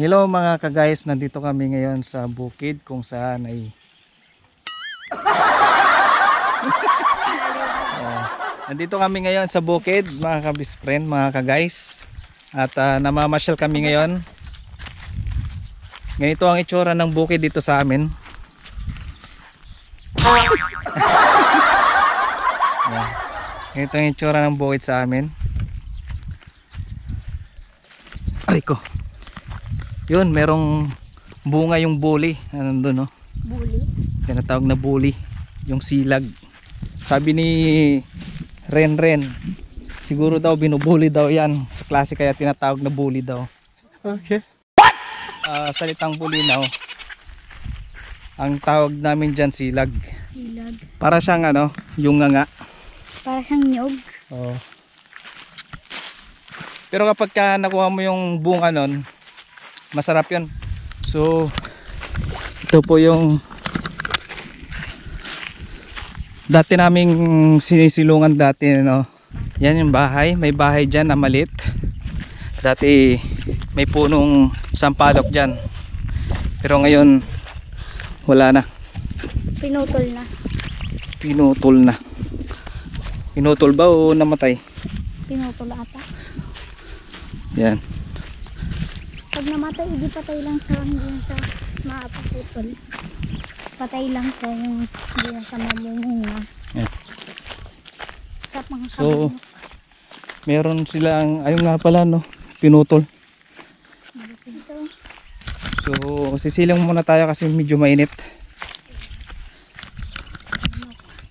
Hello mga ka-guys, nandito kami ngayon sa bukid kung saan ay nandito kami ngayon sa bukid mga ka-best friend, mga ka-guys. At namamasyal kami ngayon. Ganito ang itsura ng bukid dito sa amin. Ganito ang itsura ng bukid sa amin. Aray ko. Yun, merong bunga yung buli. Ano doon, no? Buli? Tinatawag na buli. Yung silag. Sabi ni Ren, siguro daw binubuli daw yan sa klase, kaya tinatawag na buli daw. Okay. What? Salitang bulinaw. Ang tawag namin dyan silag. Silag. Para siyang ano, yung nganga. Para siyang nyog. Oo. Pero kapag ka nakuha mo yung bunga nun, masarap yun. So ito po yung dati naming sinisilungan dati, no? Yan yung bahay, may bahay dyan na maliit. Dati may punong sampalok dyan, pero ngayon wala na. Pinutol na. Pinutol ba o namatay? Pinutol ata. Yan. Pag namatay, hindi patay lang siya, hindi na siya maapaputol. Patay lang siya, yung hindi na siya mamumunga. Yeah. Sa mga So, meron silang, ayun nga pala, no, pinutol. So, sisilang muna tayo kasi medyo mainit.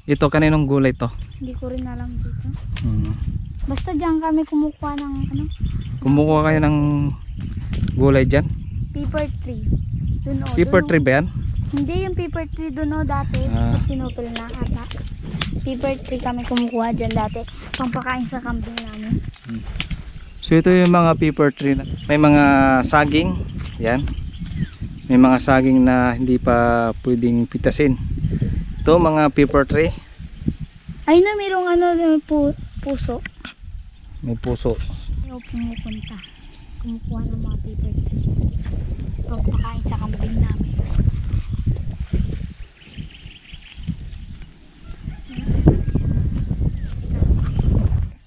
Ito, kaninong gulay to? Hindi ko rin alam dito. Basta dyan kami kumukuha ng ano? Kumukuha kayo ng gulay dyan? Paper tree. Dun, Paper tree ba yan? Hindi, yung paper tree doon dati. Pinutol na ata. Paper tree kami kumukuha dyan dati. Pampakain sa kambing namin. So ito yung mga paper tree na may mga saging. Yan. May mga saging na hindi pa pwedeng pitasin. Ito mga paper tree. Ay na, mayroong ano, puso. May puso. Ayaw pumupunta. Kumukuha ng mga paper tree. Pampakain sa kambing namin.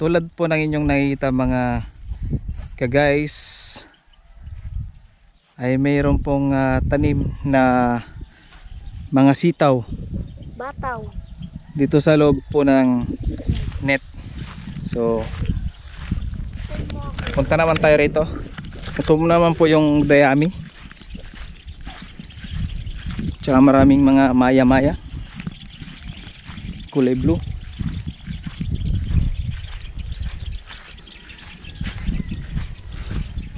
Tulad po ng inyong nakikita mga ka-guys, ay mayroon pong tanim na mga sitaw. Bataw. Dito sa loob po ng net. So punta naman tayo rito. Ito naman po yung dayami. Tsaka maraming mga maya-maya. Kulay blue.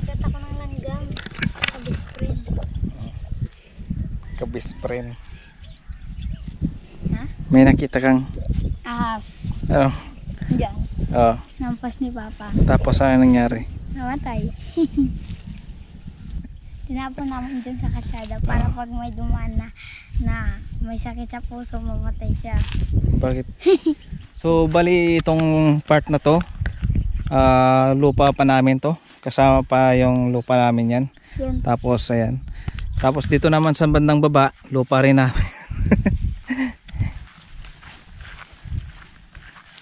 Nagkata ko ng langgam. Kabisprin. Kabisprin. Ha? May nakita kang Ahas. oh. Diyan. Oh. Nampas ni Papa. Tapos ano nangyari? Namatay. Tinapon namin dyan sa kalsada para pag may dumaan na may sakit sa puso, mamatay siya. Bakit? So bali itong part na to, lupa pa namin to. Kasama pa yung lupa namin yan. Yan. Tapos ayan. Tapos dito naman sa bandang baba, lupa rin namin.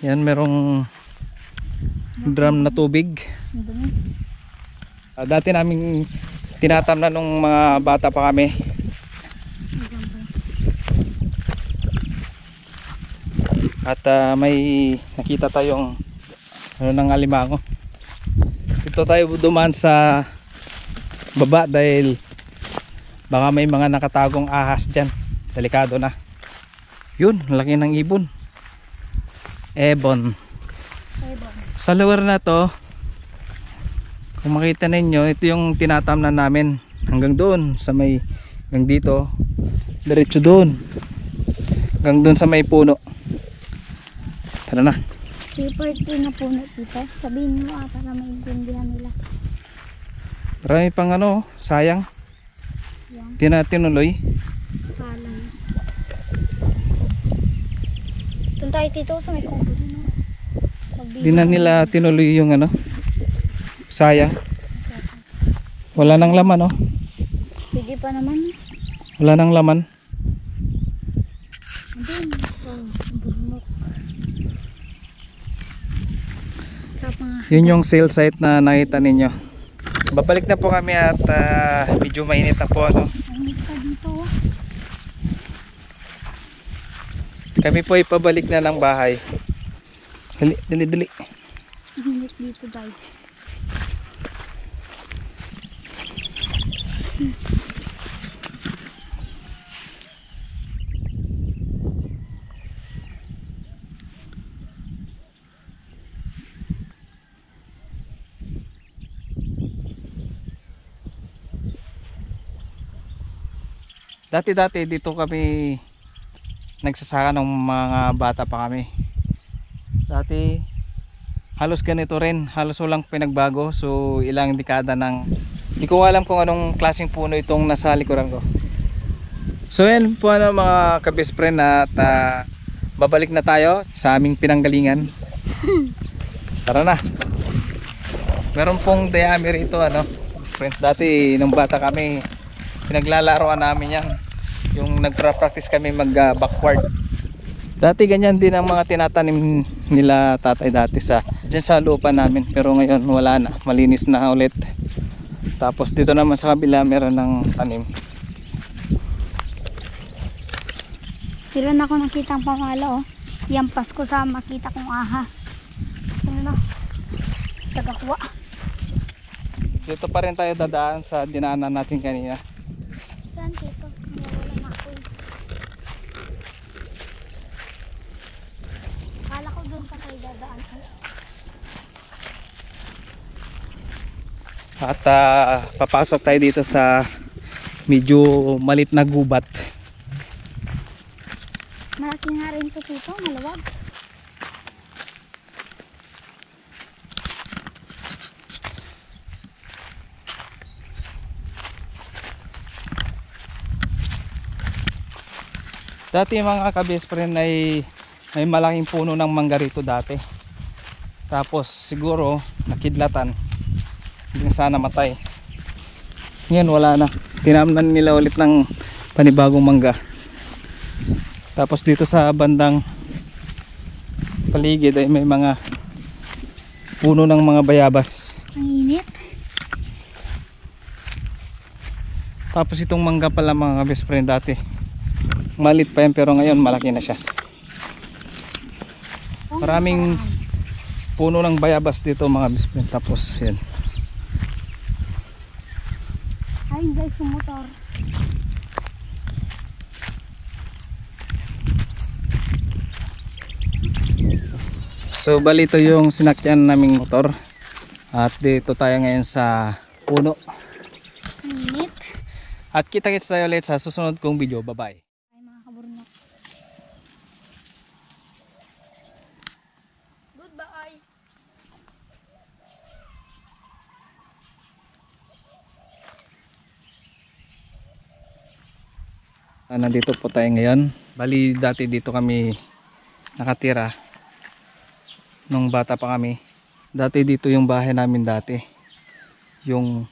Yan, merong drum na tubig. Dati namin tinatamnan nung mga bata pa kami. At may nakita tayong ano ng alimango. Dito tayo dumaan sa baba dahil baka may mga nakatagong ahas dyan. Delikado na. Yun, laki ng ibon. Ebon. Sa lugar na to, kung makita ninyo, ito yung tinatamnan namin hanggang doon sa may, hanggang dito, diretso doon hanggang doon sa may puno. Tara na. Paper tree na puno, tita. Sabihin mo para maintindihan nila. Marami pang ano, sayang. Yan. Tinatinuloy. Kalang. Doon tayo dito sa may kubo din. Di na nila tinuloy yung ano, sayang. Wala nang laman, oh. Pwede pa naman. Wala nang laman. Andun. Burnok. Sa mga... Yun yung sale site na nakita ninyo. Babalik na po kami at medyo mainit na po, ano. Mainit pa dito. Kami po ay pabalik na ng bahay. Dali, dali, dali. Mainit dito guys. Dati dito kami nagsasaka ng mga bata pa kami. Dati halos ganito rin, halos walang pinagbago. So ilang dekada nang, hindi ko alam kung anong klaseng puno itong nasa likuran ko. So yan po, ano, mga ka-best friend, at babalik na tayo sa aming pinanggalingan. Tara na. Meron pong diameter ito, ano, best friend. Dati nung bata kami, pinaglalaroan namin yan. Yung nagpa-practice kami mag backward. Dati ganyan din ang mga tinatanim nila tatay dati dyan sa lupa namin. Pero ngayon wala na, malinis na ulit. Tapos dito naman sa kabila meron ng tanim. Meron ako nakitang pamalo, oh. Yampas ko sa makita kong ahas. Ano na? Tagakuha. Dito pa rin tayo dadaan sa dinaanan natin kanina. Saan dito? Nawala na ako. Akala ko doon pa tayo dadaan. At papasok tayo dito sa medyo malit na gubat. Malaki nga rin ito dito, maluwag. Dati mga ka-best friend ay may malaking puno ng mangga rito dati. Tapos siguro nakidlatan, hindi na sana matay. Ngayon wala na, tinamnan nila ulit ng panibagong mangga. Tapos dito sa bandang paligid ay may mga puno ng mga bayabas. Ang init. Tapos itong mangga pala mga ka-best friend, dati malit pa yan pero ngayon malaki na siya. Maraming puno ng bayabas dito mga best friend. Tapos yan. Ay guys, yung motor. So bali ito yung sinakyan naming motor. At dito tayo ngayon sa puno. Ang init. At kita-kits tayo ulit sa susunod kong video. Bye bye. Ay mga kaburnok. Goodbye. Nandito po tayo ngayon. Bali dati dito kami nakatira nung bata pa kami. Dati dito yung bahay namin dati. Yung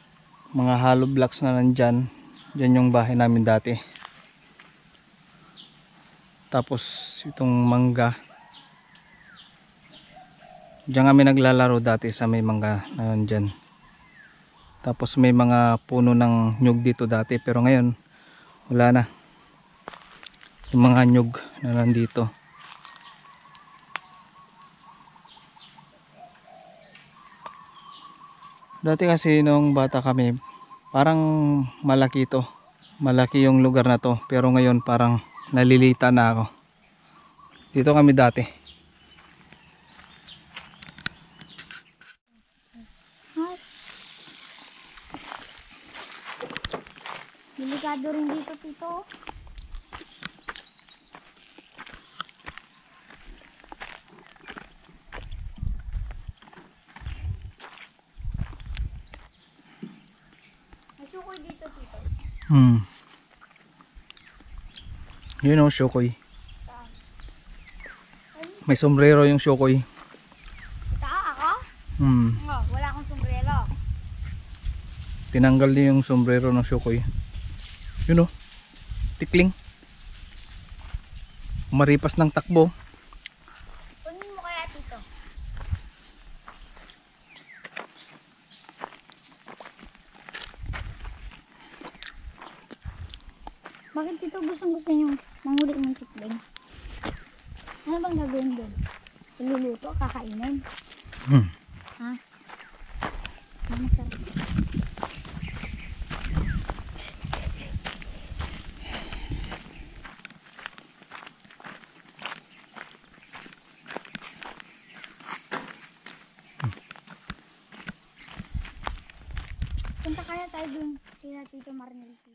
mga hollow blocks na nandyan, dyan yung bahay namin dati. Tapos itong mangga, diyan kami naglalaro dati sa may mangga na nandyan. Tapos may mga puno ng nyug dito dati, pero ngayon wala na yung mga nyug na nandito. Dati kasi nung bata kami, parang malaki ito, malaki yung lugar na to, pero ngayon parang nalilita na ako. Dito kami dati. Delikado rin dito, tito. May sukoy dito, tito. Yun o, shokoy. May sombrero yung shokoy. Taa ako? Hmm. Oh, wala akong sombrero. Tinanggal niya yung sombrero ng Shokoy. Yun oh. Tikling. Maripas ng takbo. Kunin mo kaya dito. Bakit dito gusto niyo manghuli ng tikling? Ano bang gagawin doon? Iluluto? Kakainin? Hmm. Ha? Masarap. Punta kaya tayo dun kaya Tito Marnel.